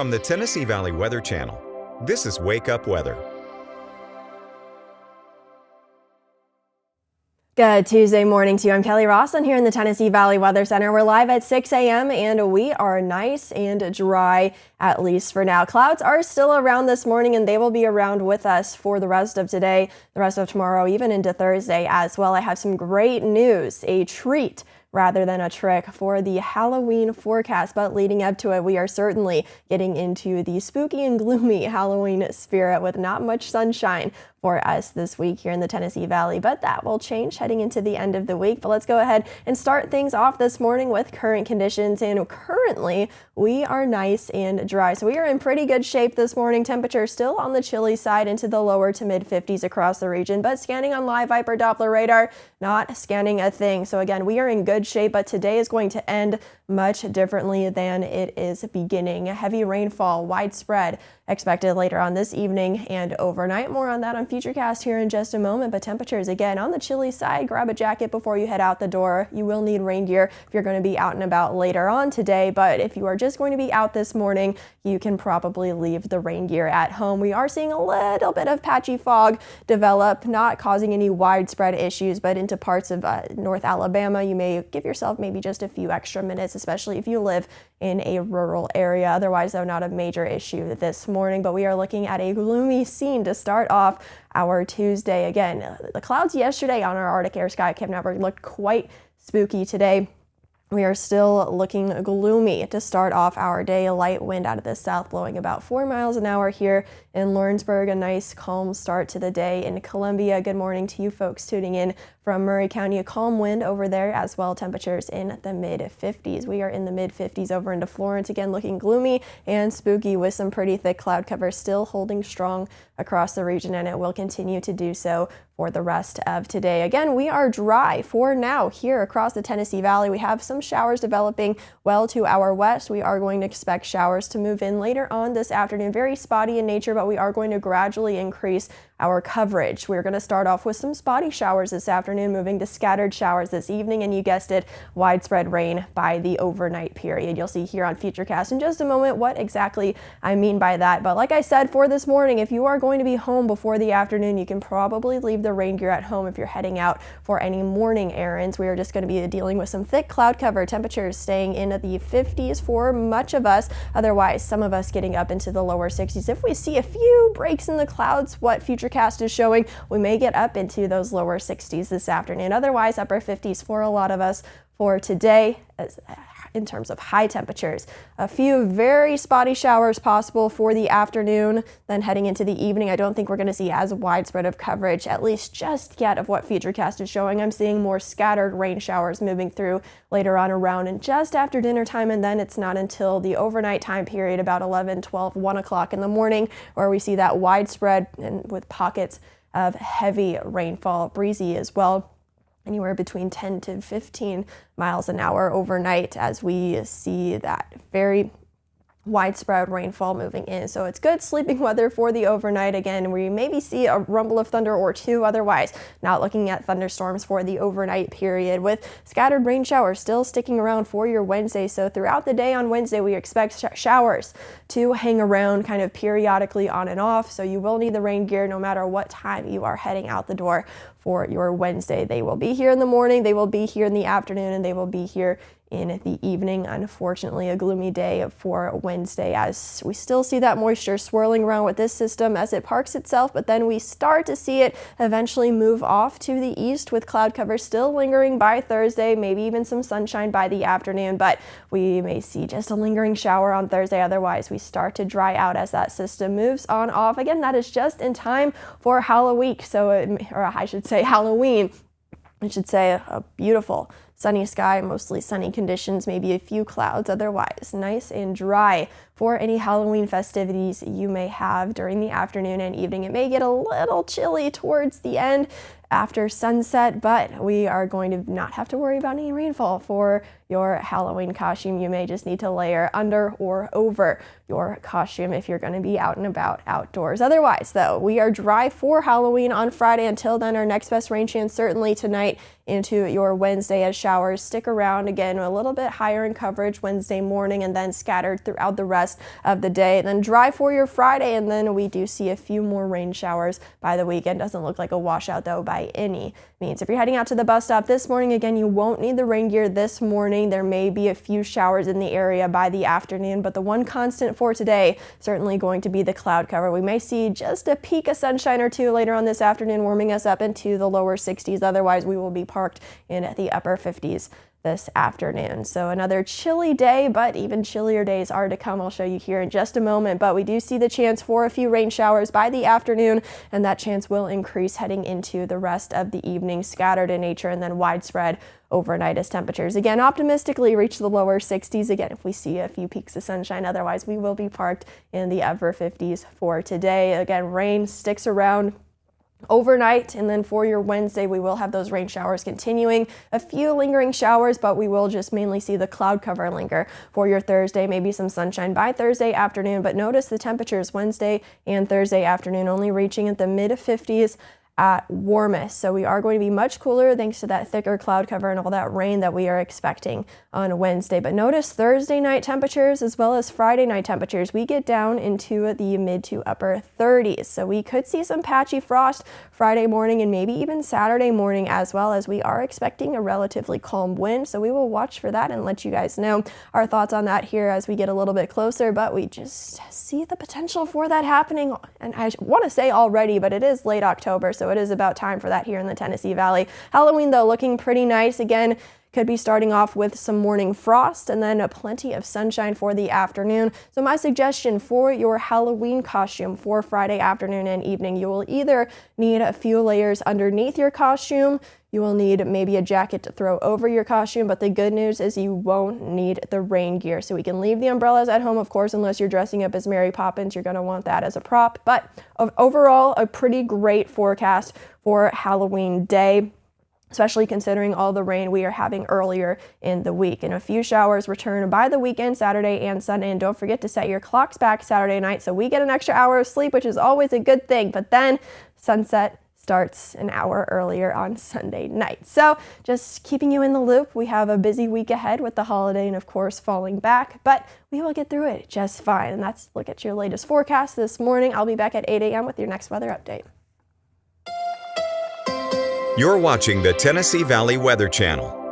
From the Tennessee Valley Weather Channel, this is Wake Up Weather. Good Tuesday morning to you. I'm Kelly Rawson here in the Tennessee Valley Weather Center. We're live at 6 a.m. and we are nice and dry, at least for now. Clouds are still around this morning and they will be around with us for the rest of today, the rest of tomorrow, even into Thursday as well. I have some great news, a treat rather than a trick for the Halloween forecast, but leading up to it, we are certainly getting into the spooky and gloomy Halloween spirit with not much sunshine for us this week here in the Tennessee Valley, but that will change heading into the end of the week. But let's go ahead and start things off this morning with current conditions, and currently we are nice and dry. So we are in pretty good shape this morning. Temperature still on the chilly side into the lower to mid 50s across the region, but scanning on Live Viper Doppler radar, not scanning a thing. So again, we are in good shape, but today is going to end much differently than it is beginning. Heavy rainfall, widespread, expected later on this evening and overnight. More on that on Futurecast here in just a moment, but temperatures again on the chilly side. Grab a jacket before you head out the door. You will need rain gear if you're going to be out and about later on today, but if you are just going to be out this morning, you can probably leave the rain gear at home. We are seeing a little bit of patchy fog develop, not causing any widespread issues, but into parts of North Alabama, you may give yourself maybe just a few extra minutes, especially if you live in a rural area. Otherwise, though, not a major issue this morning, but we are looking at a gloomy scene to start off our Tuesday. Again, the clouds yesterday on our Arctic Air Sky Cam network looked quite spooky today. We are still looking gloomy to start off our day. A light wind out of the south blowing about 4 miles an hour here in Lawrenceburg. A nice calm start to the day in Columbia. Good morning to you folks tuning in from Murray County. A calm wind over there as well. Temperatures in the mid 50s. We are in the mid 50s over into Florence. Again, looking gloomy and spooky with some pretty thick cloud cover still holding strong across the region, and it will continue to do so for the rest of today. Again, we are dry for now here across the Tennessee Valley. We have some showers developing well to our west. We are going to expect showers to move in later on this afternoon. Very spotty in nature, but we are going to gradually increase our coverage. We're going to start off with some spotty showers this afternoon, moving to scattered showers this evening, and you guessed it, widespread rain by the overnight period. You'll see here on Futurecast in just a moment what exactly I mean by that. But like I said, for this morning, if you are going to be home before the afternoon, you can probably leave the rain gear at home if you're heading out for any morning errands. We are just going to be dealing with some thick cloud cover. Temperatures staying in the 50s for much of us. Otherwise, some of us getting up into the lower 60s. If we see a few breaks in the clouds, what Futurecast is showing, we may get up into those lower 60s this afternoon. Otherwise, upper 50s for a lot of us for today. In terms of high temperatures, a few very spotty showers possible for the afternoon. Then heading into the evening, I don't think we're going to see as widespread of coverage, at least just yet, of what Futurecast is showing. I'm seeing more scattered rain showers moving through later on around and just after dinner time, and then it's not until the overnight time period, about 11, 12, 1 o'clock in the morning, where we see that widespread and with pockets of heavy rainfall, breezy as well. Anywhere between 10 to 15 miles an hour overnight as we see that very widespread rainfall moving in. So it's good sleeping weather for the overnight. Again, we maybe see a rumble of thunder or two. Otherwise, not looking at thunderstorms for the overnight period, with scattered rain showers still sticking around for your Wednesday. So throughout the day on Wednesday, we expect showers to hang around kind of periodically on and off. So you will need the rain gear no matter what time you are heading out the door for your Wednesday. They will be here in the morning, they will be here in the afternoon, and they will be here in the evening. Unfortunately, a gloomy day for Wednesday as we still see that moisture swirling around with this system as it parks itself, but then we start to see it eventually move off to the east with cloud cover still lingering by Thursday, maybe even some sunshine by the afternoon, but we may see just a lingering shower on Thursday. Otherwise, we start to dry out as that system moves on off. Again, that is just in time for Halloween, Halloween. I should say a beautiful sunny sky, mostly sunny conditions, maybe a few clouds. Otherwise, nice and dry for any Halloween festivities you may have during the afternoon and evening. It may get a little chilly towards the end after sunset, but we are going to not have to worry about any rainfall for your Halloween costume. You may just need to layer under or over your costume if you're going to be out and about outdoors. Otherwise, though, we are dry for Halloween on Friday. Until then, our next best rain chance certainly tonight into your Wednesday as showers showers stick around again, a little bit higher in coverage Wednesday morning and then scattered throughout the rest of the day. Then dry for your Friday, and then we do see a few more rain showers by the weekend. Doesn't look like a washout though by any means. If you're heading out to the bus stop this morning, again, you won't need the rain gear this morning. There may be a few showers in the area by the afternoon, but the one constant for today certainly going to be the cloud cover. We may see just a peak of sunshine or two later on this afternoon, warming us up into the lower 60s. Otherwise, we will be parked in the upper 50s this afternoon. So another chilly day, but even chillier days are to come. I'll show you here in just a moment, but we do see the chance for a few rain showers by the afternoon, and that chance will increase heading into the rest of the evening, scattered in nature and then widespread overnight as temperatures again optimistically reach the lower 60s again if we see a few peaks of sunshine. Otherwise, we will be parked in the upper 50s for today. Again, rain sticks around overnight, and then for your Wednesday, we will have those rain showers continuing. A few lingering showers, but we will just mainly see the cloud cover linger. For your Thursday, maybe some sunshine by Thursday afternoon, but notice the temperatures Wednesday and Thursday afternoon only reaching at the mid 50s at warmest. So we are going to be much cooler thanks to that thicker cloud cover and all that rain that we are expecting on Wednesday. But notice Thursday night temperatures as well as Friday night temperatures, we get down into the mid to upper 30s. So we could see some patchy frost Friday morning and maybe even Saturday morning, as well as we are expecting a relatively calm wind. So we will watch for that and let you guys know our thoughts on that here as we get a little bit closer. But we just see the potential for that happening. And I want to say already, but it is late October, so it is about time for that here in the Tennessee Valley. Halloween, though, looking pretty nice. Again, could be starting off with some morning frost and then plenty of sunshine for the afternoon. So my suggestion for your Halloween costume for Friday afternoon and evening, you will either need a few layers underneath your costume. You will need maybe a jacket to throw over your costume, but the good news is you won't need the rain gear. So we can leave the umbrellas at home, of course, unless you're dressing up as Mary Poppins. You're going to want that as a prop. But overall, a pretty great forecast for Halloween day, especially considering all the rain we are having earlier in the week. And a few showers return by the weekend, Saturday and Sunday. And don't forget to set your clocks back Saturday night so we get an extra hour of sleep, which is always a good thing. But then sunset starts an hour earlier on Sunday night. So just keeping you in the loop. We have a busy week ahead with the holiday and of course falling back, but we will get through it just fine. And that's look at your latest forecast this morning. I'll be back at 8 a.m. with your next weather update. You're watching the Tennessee Valley Weather Channel.